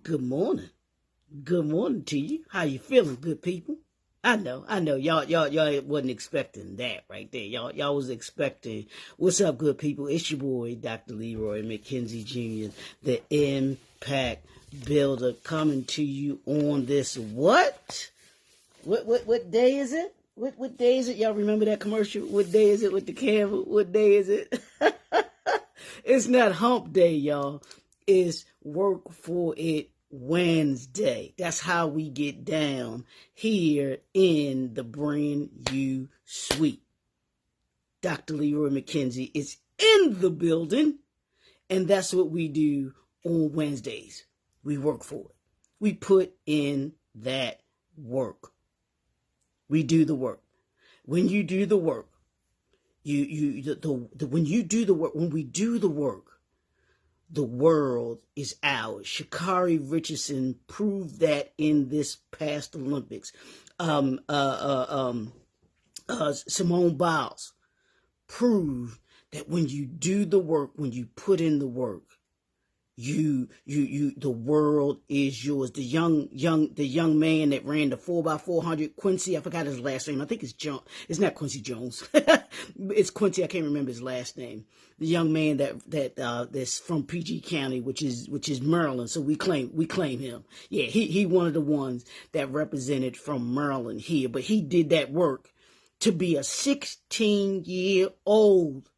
Good morning. Good morning to you. How you feeling, good people? I know. Y'all wasn't expecting that right there. Y'all was expecting, what's up, good people? It's your boy, Dr. Leroy McKenzie Jr., the Impact Builder, coming to you on this what? What day is it? What day is it? Y'all remember that commercial? What day is it with the camera? What day is it? It's not hump day, y'all. It's work for it Wednesday. That's how we get down here in the brand new suite. Dr. Leroy McKenzie is in the building, and that's what we do on Wednesdays. We work for it. We put in that work. We do the work. When you do the work, when you do the work, when we do the work, the world is ours. Sha'Carri Richardson proved that in this past Olympics. Simone Biles proved that when you do the work, when you put in the work, the world is yours. The young man that ran the 4x400, Quincy, I forgot his last name. I think it's Jones. It's not Quincy Jones. It's Quincy. I can't remember his last name. The young man that's from PG County, which is Maryland. So we claim him. Yeah, he one of the ones that represented from Maryland here, but he did that work to be a 16-year-old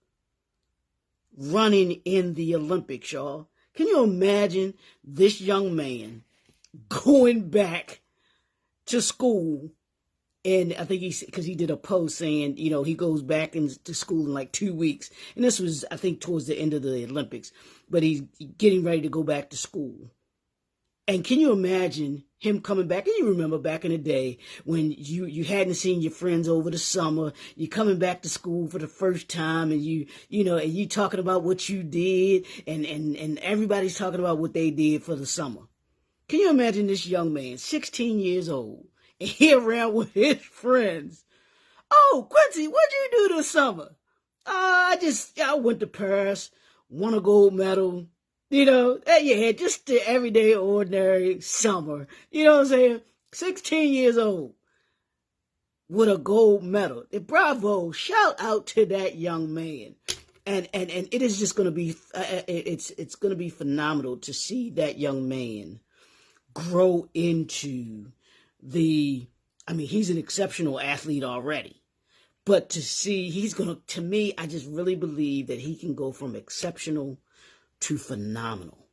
running in the Olympics, y'all. Can you imagine this young man going back to school? And I think because he did a post saying, he goes back into school in like 2 weeks. And this was, I think, towards the end of the Olympics. But he's getting ready to go back to school. And can you imagine him coming back? And you remember back in the day when you hadn't seen your friends over the summer, you're coming back to school for the first time, and you talking about what you did, and everybody's talking about what they did for the summer. Can you imagine this young man, 16 years old, and he around with his friends? Oh, Quincy, what'd you do this summer? I went to Paris, won a gold medal. Just the everyday, ordinary summer. You know what I'm saying? 16 years old with a gold medal. Bravo. Shout out to that young man. And it is just going to be, it's going to be phenomenal to see that young man grow into he's an exceptional athlete already. But to see, to me, I just really believe that he can go from exceptional to phenomenal.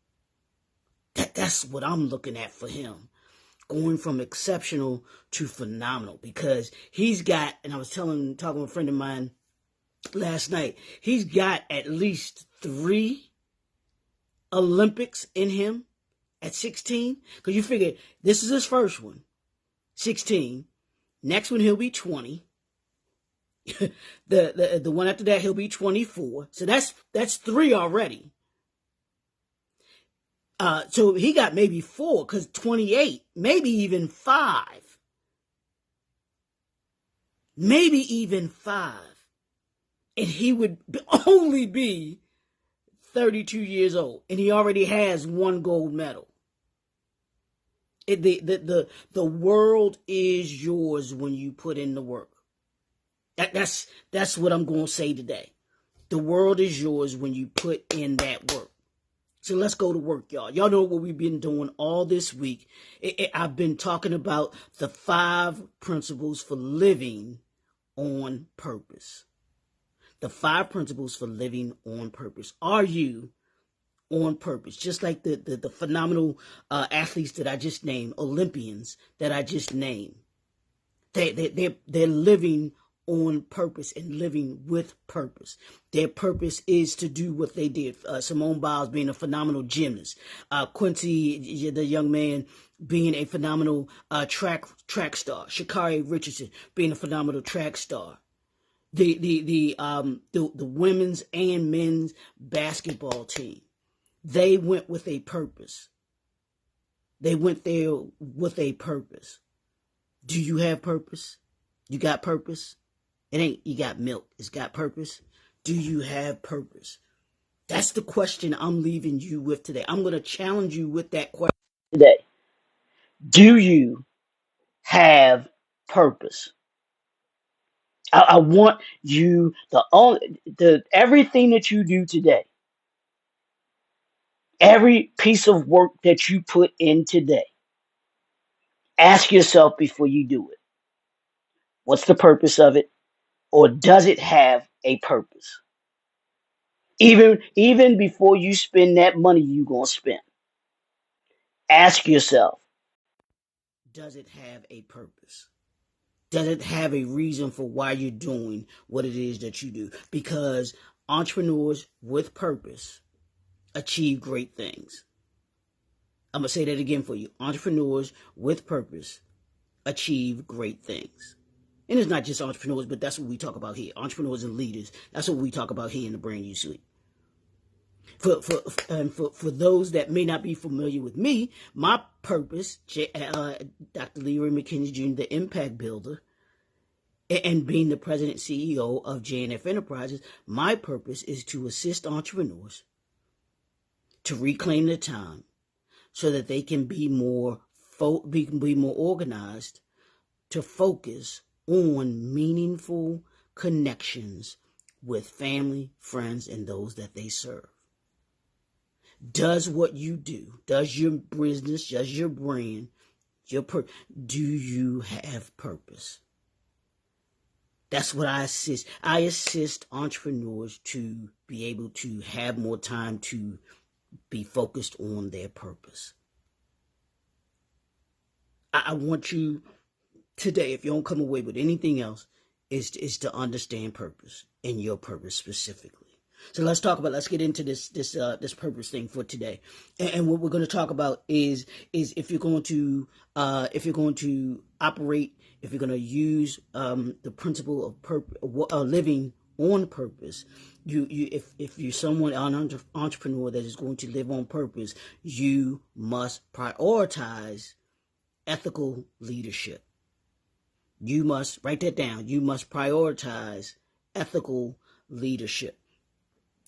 That's what I'm looking at for him. Going from exceptional to phenomenal. Because he's got, and I was talking to a friend of mine last night, he's got at least 3 Olympics in him at 16. Because you figure, this is his first one, 16. Next one, he'll be 20. the one after that, he'll be 24. So that's 3 already. So he got maybe 4, because 28, maybe even 5. Maybe even 5. And he would only be 32 years old. And he already has 1 gold medal. The world is yours when you put in the work. That's what I'm going to say today. The world is yours when you put in that work. So let's go to work, y'all. Y'all know what we've been doing all this week. I've been talking about the 5 principles for living on purpose. The 5 principles for living on purpose. Are you on purpose? Just like the phenomenal athletes that I just named, Olympians that I just named. They're living on purpose and living with purpose. Their purpose is to do what they did. Simone Biles being a phenomenal gymnast. Quincy, the young man, being a phenomenal track star. Sha'Carri Richardson being a phenomenal track star. The women's and men's basketball team. They went with a purpose. They went there with a purpose. Do you have purpose? You got purpose? It ain't you got milk. It's got purpose. Do you have purpose? That's the question I'm leaving you with today. I'm going to challenge you with that question. today. Do you have purpose? I want you the everything that you do today, every piece of work that you put in today, ask yourself before you do it, what's the purpose of it? Or does it have a purpose? Even before you spend that money you're gonna spend, ask yourself, does it have a purpose? Does it have a reason for why you're doing what it is that you do? Because entrepreneurs with purpose achieve great things. I'm going to say that again for you. Entrepreneurs with purpose achieve great things. And it's not just entrepreneurs, but that's what we talk about here. Entrepreneurs and leaders. That's what we talk about here in the Brand You Suite. For those that may not be familiar with me, my purpose, Dr. Leroy McKinney Jr., the Impact Builder, and being the president and CEO of JNF Enterprises, my purpose is to assist entrepreneurs to reclaim their time so that they can be more organized, to focus on meaningful connections with family, friends, and those that they serve. Does what you do, does your business, does your brand, do you have purpose? That's what I assist. I assist entrepreneurs to be able to have more time to be focused on their purpose. I want you today, if you don't come away with anything else, is to understand purpose and your purpose specifically. So let's get into this purpose thing for today. And what we're going to talk about is if you're going to operate, if you're going to use the principle of purpose, living on purpose, if you're someone, an entrepreneur that is going to live on purpose, you must prioritize ethical leadership. You must write that down. You must prioritize ethical leadership.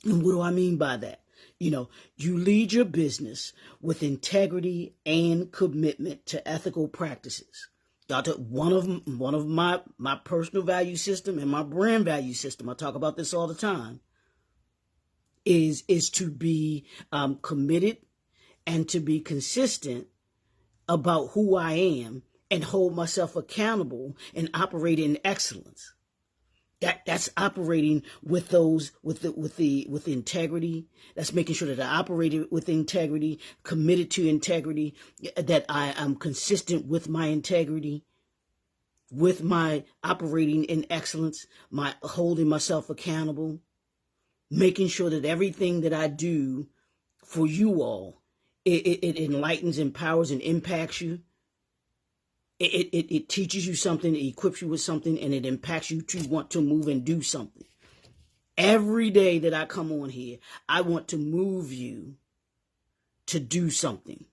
And what do I mean by that? You lead your business with integrity and commitment to ethical practices. One of my personal value system and my brand value system, I talk about this all the time, is to be committed and to be consistent about who I am and hold myself accountable and operate in excellence. That's operating with integrity. That's making sure that I operate with integrity, committed to integrity, that I am consistent with my integrity, with my operating in excellence, my holding myself accountable, making sure that everything that I do for you all, it enlightens, empowers, and impacts you. It teaches you something, it equips you with something, and it impacts you to want to move and do something. Every day that I come on here, I want to move you to do something.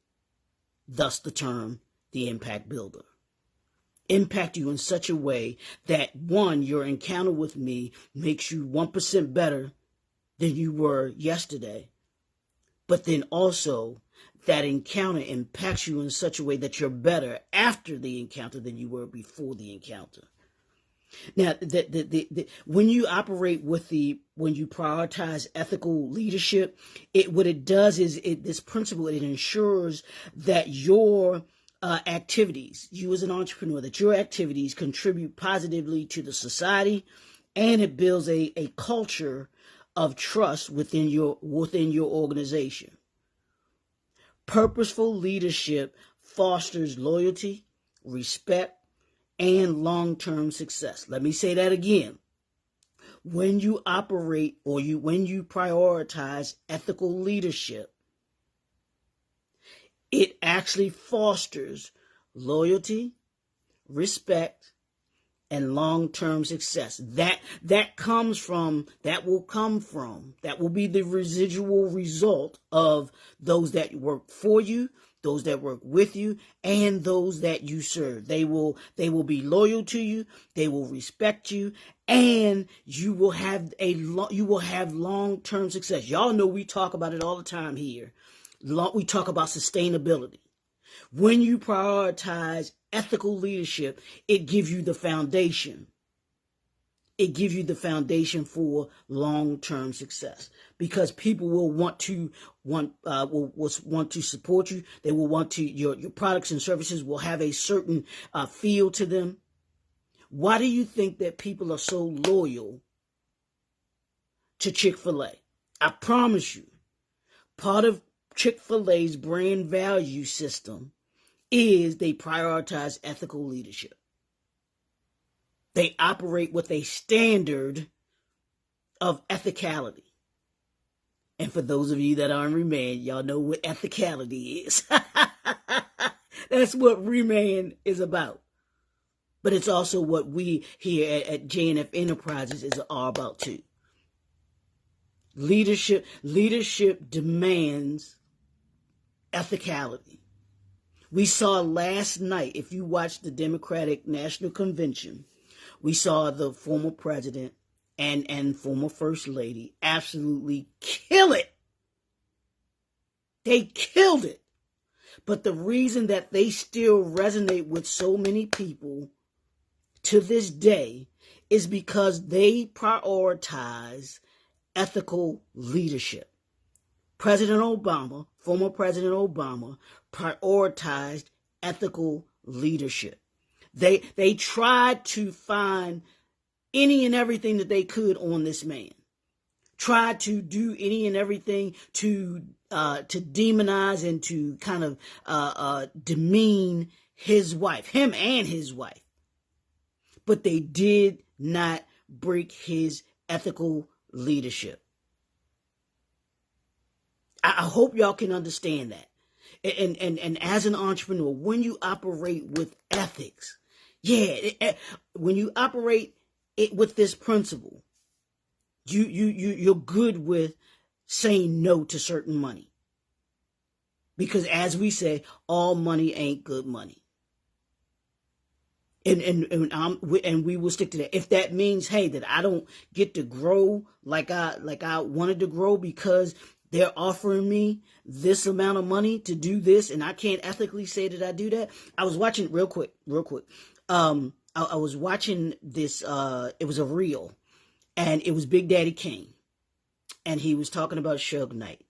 Thus the term, the Impact Builder. Impact you in such a way that, one, your encounter with me makes you 1% better than you were yesterday. But then also, that encounter impacts you in such a way that you're better after the encounter than you were before the encounter. Now, when you operate when you prioritize ethical leadership, what it does is this principle, it ensures that your activities, you as an entrepreneur, that your activities contribute positively to the society, and it builds a culture of trust within your organization. Purposeful leadership fosters loyalty, respect, and long-term success. Let me say that again. When you operate when you prioritize ethical leadership, it actually fosters loyalty, respect, and long-term success. That will be the residual result of those that work for you, those that work with you, and those that you serve. They will be loyal to you, they will respect you, and you will have long-term success. Y'all know we talk about it all the time here. We talk about sustainability. When you prioritize ethical leadership, it gives you the foundation. It gives you the foundation for long-term success, because people will want to support you. They will want to, your products and services will have a certain feel to them. Why do you think that people are so loyal to Chick-fil-A? I promise you, part of Chick-fil-A's brand value system is they prioritize ethical leadership. They operate with a standard of ethicality. And for those of you that are in Remand, y'all know what ethicality is. That's what Remand is about. But it's also what we here at J&F Enterprises are about too. Leadership demands ethicality. We saw last night, if you watched the Democratic National Convention, we saw the former president and former first lady absolutely kill it. They killed it. But the reason that they still resonate with so many people to this day is because they prioritize ethical leadership. President Obama, former President Obama, prioritized ethical leadership. They tried to find any and everything that they could on this man. Tried to do any and everything to demonize and to kind of demean his wife, him and his wife. But they did not break his ethical leadership. I hope y'all can understand that. And as an entrepreneur, when you operate with ethics, when you operate it with this principle, you're good with saying no to certain money. Because as we say, all money ain't good money. And we will stick to that. If that means, hey, that I don't get to grow like I wanted to grow because they're offering me this amount of money to do this, and I can't ethically say that I do that. I was watching real quick. I was watching this. It was a reel, and it was Big Daddy Kane, and he was talking about Suge Knight,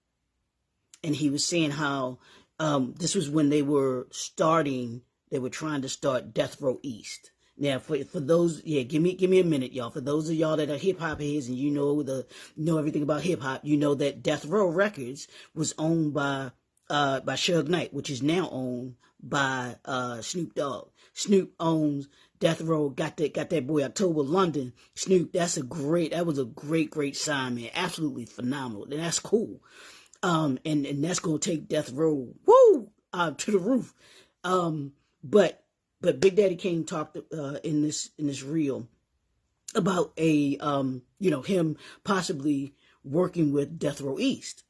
and he was saying how this was when they were starting. They were trying to start Death Row East. Now, for those, give me a minute, y'all. For those of y'all that are hip hop heads and you know everything about hip hop, you know that Death Row Records was owned by Suge Knight, which is now owned by Snoop Dogg. Snoop owns Death Row. Got that boy October London. Snoop, that was a great sign, man. Absolutely phenomenal, and that's cool. And that's gonna take Death Row to the roof. But Big Daddy Kane talked in this reel about him possibly working with Death Row East.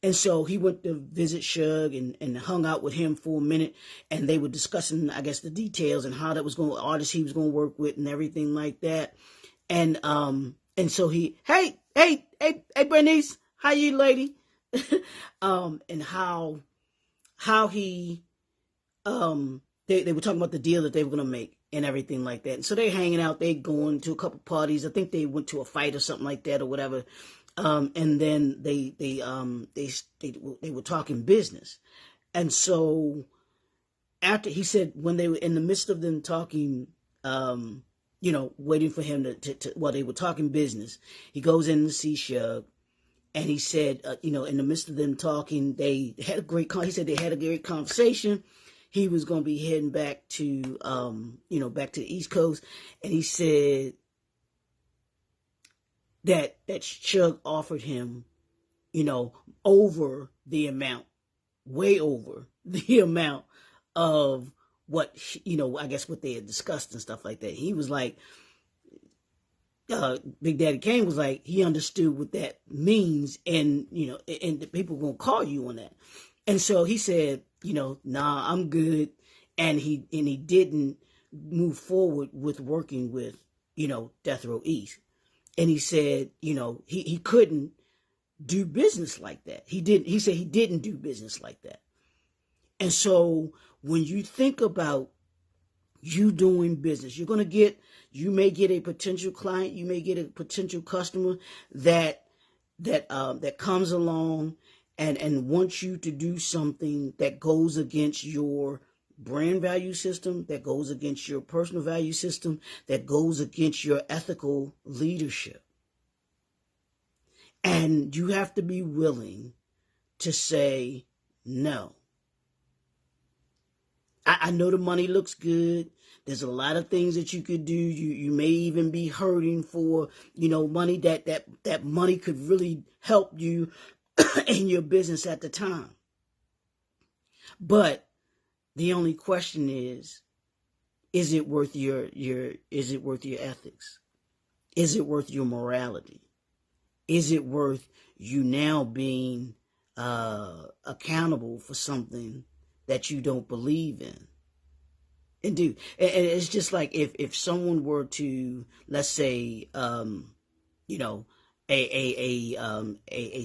And so he went to visit Suge and hung out with him for a minute, and they were discussing, I guess, the details and how that was going, artists he was going to work with and everything like that. And so he, hey Bernice, how you, lady? And how he they were talking about the deal that they were going to make and everything like that. And so they're hanging out. They going to a couple parties. I think they went to a fight or something like that or whatever. And then they were talking business. And so after, he said, when they were in the midst of them talking, waiting for him while they were talking business, he goes in to see Suge. And he said, in the midst of them talking, they had a great conversation. He was going to be heading back to the East Coast. And he said that Suge offered him, over the amount, way over the amount of what, I guess what they had discussed and stuff like that. He was like, Big Daddy Kane was like, he understood what that means, and and the people gonna call you on that. And so he said, nah, I'm good, and he didn't move forward with working with Death Row East. And he said, he couldn't do business like that. He said he didn't do business like that. And so when you think about you doing business, you may get a potential client, you may get a potential customer that comes along and wants you to do something that goes against your brand value system, that goes against your personal value system, that goes against your ethical leadership. And you have to be willing to say no. I know the money looks good. There's a lot of things that you could do. You may even be hurting for, money that money could really help you in your business at the time. But the only question is it worth your ethics? Is it worth your morality? Is it worth you now being accountable for something that you don't believe in? And it's just like if someone were to, let's say, a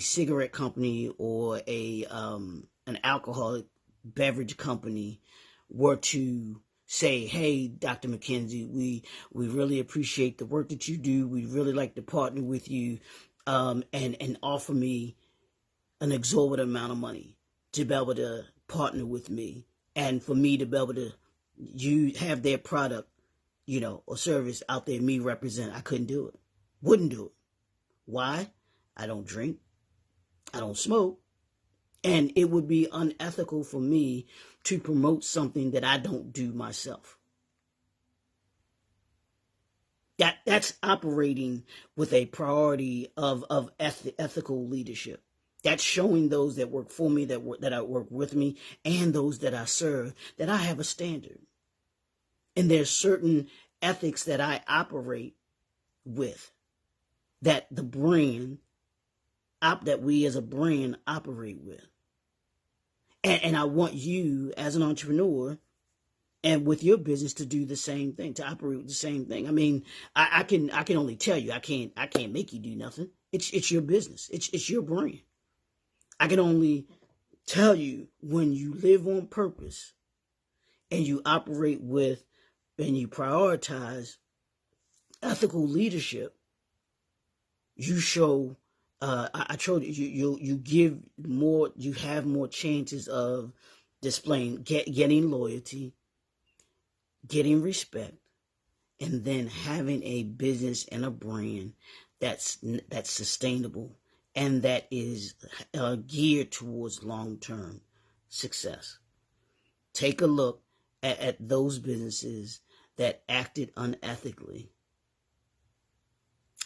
cigarette company or an alcoholic beverage company were to say, hey, Dr. McKenzie, we really appreciate the work that you do. We'd really like to partner with you and offer me an exorbitant amount of money to be able to partner with me and for me to be able to have their product, or service out there, me represent. I couldn't do it. Wouldn't do it. Why? I don't drink. I don't smoke. And it would be unethical for me to promote something that I don't do myself. That's operating with a priority of ethical leadership. That's showing those that work for me, that I work with me, and those that I serve, that I have a standard. And there's certain ethics that I operate with, that the brand, that we as a brand operate with. And I want you as an entrepreneur and with your business to do the same thing, to operate with the same thing. I mean, I can only tell you, I can't make you do nothing. It's your business. It's your brand. I can only tell you, when you live on purpose and you operate with and you prioritize ethical leadership, you show, I told you, you give more, you have more chances of displaying, getting loyalty, getting respect, and then having a business and a brand that's sustainable and that is geared towards long-term success. Take a look at those businesses that acted unethically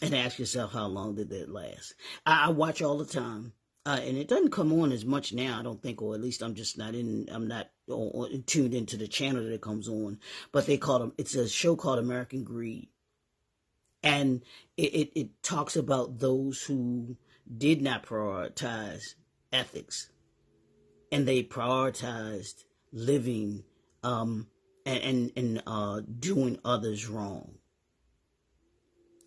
and ask yourself, how long did that last? I watch all the time, and it doesn't come on as much now, I don't think, or at least I'm not tuned into the channel that it comes on. But it's a show called American Greed, and it talks about those who did not prioritize ethics, and they prioritized living and doing others wrong.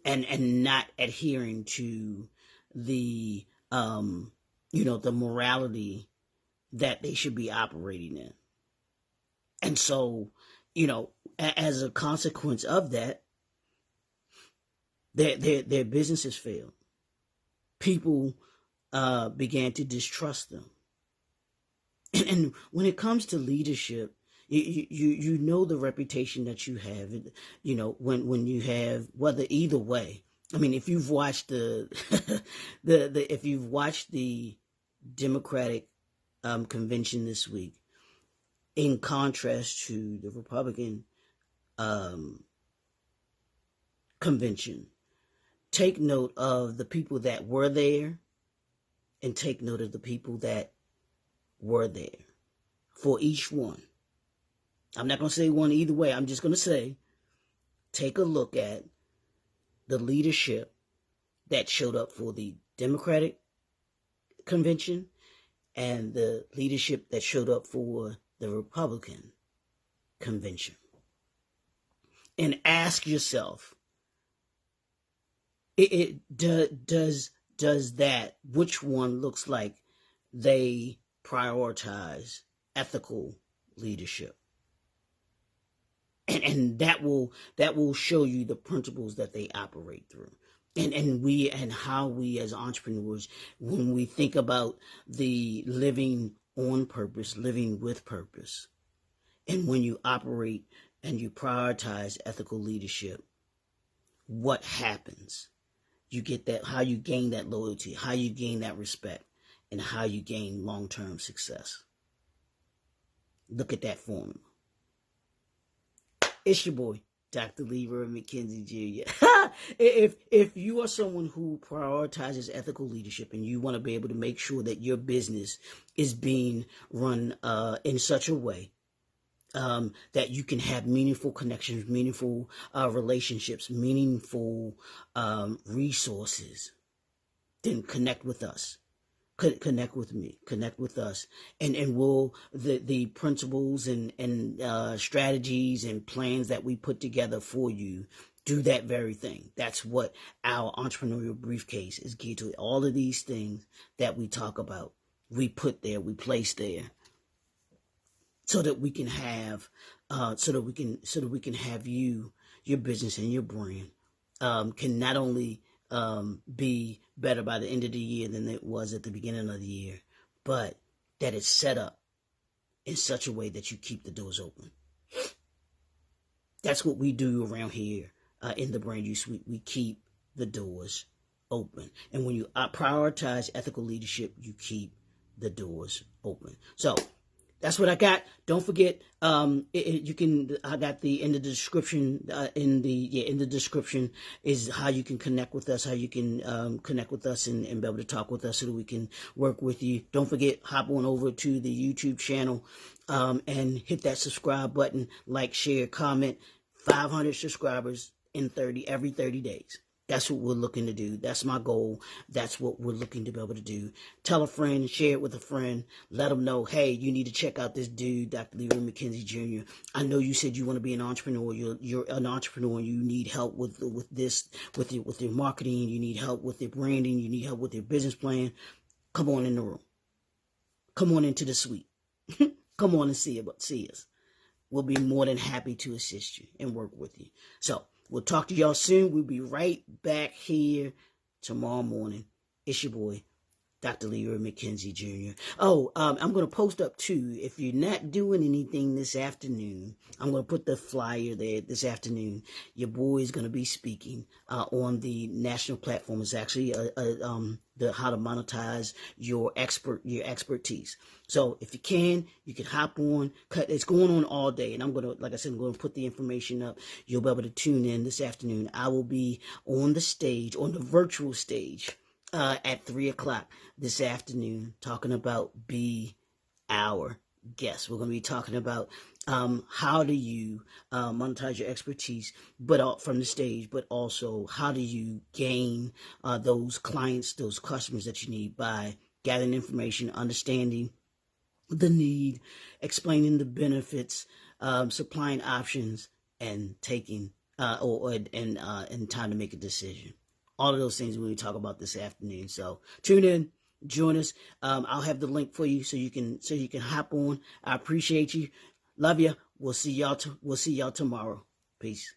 And not adhering to the the morality that they should be operating in. And so, as a consequence of that, their businesses failed. People began to distrust them. And when it comes to leadership, you know the reputation that you have, when you have, whether either way. I mean, if you've watched if you've watched the Democratic convention this week, in contrast to the Republican convention, take note of the people that were there and take note of the people that were there for each one. I'm not going to say one either way. I'm just going to say, take a look at the leadership that showed up for the Democratic convention and the leadership that showed up for the Republican convention. And ask yourself, does that, which one looks like they prioritize ethical leadership. And that will show you the principles that they operate through. And how we as entrepreneurs, when we think about the living on purpose, living with purpose, and when you operate and you prioritize ethical leadership, what happens? You get that, how you gain that loyalty, how you gain that respect, and how you gain long-term success. Look at that formula. It's your boy, Dr. Leroy McKenzie Jr. If you are someone who prioritizes ethical leadership and you want to be able to make sure that your business is being run in such a way that you can have meaningful connections, meaningful relationships, meaningful resources, then connect with us. Connect with me, connect with us, and we'll the principles and strategies and plans that we put together for you do that very thing. That's what our entrepreneurial briefcase is geared to. All of these things that we talk about, we put there, we place there, so that we can have, so that we can have you, your business and your brand can not only be better by the end of the year than it was at the beginning of the year, but that it's set up in such a way that you keep the doors open. That's what we do around here in the Brand You Suite. We keep the doors open. And when you prioritize ethical leadership, you keep the doors open. So that's what I got. Don't forget, you can. I got in the description. In the description is how you can connect with us. How you can connect with us and be able to talk with us so that we can work with you. Don't forget, hop on over to the YouTube channel and hit that subscribe button. Like, share, comment. 500 subscribers in every 30 days. That's what we're looking to do. That's my goal. That's what we're looking to be able to do. Tell a friend, share it with a friend. Let them know, hey, you need to check out this dude, Dr. Leroy McKenzie Jr. I know you said you want to be an entrepreneur. You're an entrepreneur. You need help with this, with your marketing. You need help with your branding. You need help with your business plan. Come on in the room. Come on into the suite. Come on and see us. We'll be more than happy to assist you and work with you. So we'll talk to y'all soon. We'll be right back here tomorrow morning. It's your boy, Dr. Leroy McKenzie Jr. Oh, I'm going to post up too. If you're not doing anything this afternoon, I'm going to put the flyer there this afternoon. Your boy is going to be speaking on the national platform. It's actually the how to monetize your expertise. So if you can hop on. It's going on all day, and I'm going to, like I said, I'm going to put the information up. You'll be able to tune in this afternoon. I will be on the stage, on the virtual stage, at 3:00 this afternoon, talking about Be Our Guest. We're going to be talking about how do you monetize your expertise, but from the stage, but also how do you gain those clients, those customers that you need by gathering information, understanding the need, explaining the benefits, supplying options, and taking and time to make a decision. All of those things we're going to talk about this afternoon. So tune in, join us. I'll have the link for you so you can hop on. I appreciate you. Love you. We'll see y'all tomorrow. Peace.